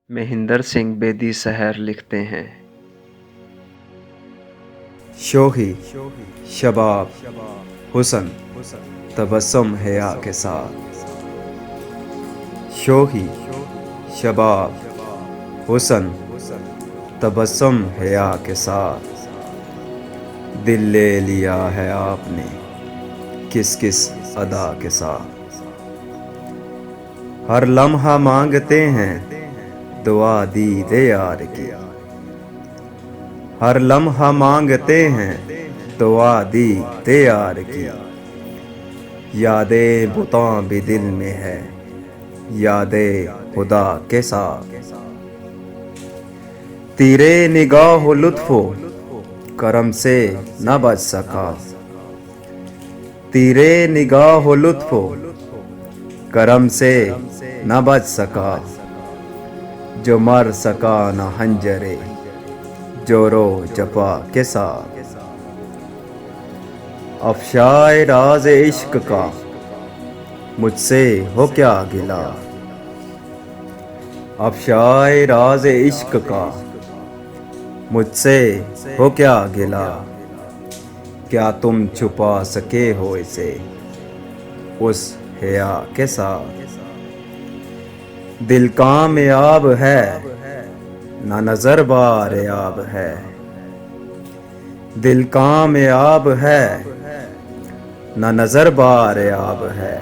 महेंद्र सिंह बेदी सहर लिखते हैं। शोही शबाब हुसन तबस्सुम हया के साथ। शोही शबाब हुसन तबस्सुम हया के साथ। दिल ले लिया है आपने किस किस अदा के साथ। हर लम्हा मांगते हैं दुआ दीदे यार की। हर लम्हा मांगते हैं दुआ दीदे यार की। यादें बुतां भी दिल में है यादें खुदा के साथ। तेरे निगाह लुत्फो करम से न बच सका। तेरे निगाह लुत्फो करम से न बच सका। जो मर सका न हंजरे जोरो जफा के साथ। अफशाए राज इश्क का मुझसे हो क्या गिला। अफशाए राज इश्क का मुझसे हो क्या गिला। क्या तुम छुपा सके हो इसे उस हया के साथ। दिल कामयाब है ना नजर बार याब है। दिल कामयाब है ना नजर बार याब है।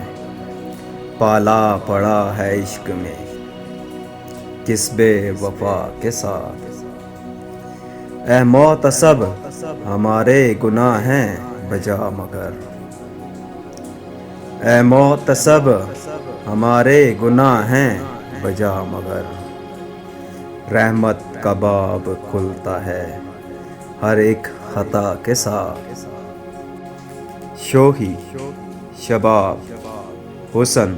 पाला पड़ा है इश्क में किस बेवफा के साथ। ए मोहतसब हमारे गुनाह हैं बजा मगर। ए मोहतसब हमारे गुनाह हैं बजा मगर। रहमत का बाब खुलता है हर एक खता के साथ। शोही शबाब हुसन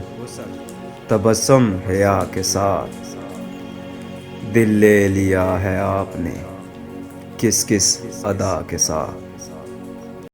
तबस्सुम हया के साथ। दिल ले लिया है आपने किस किस अदा के साथ।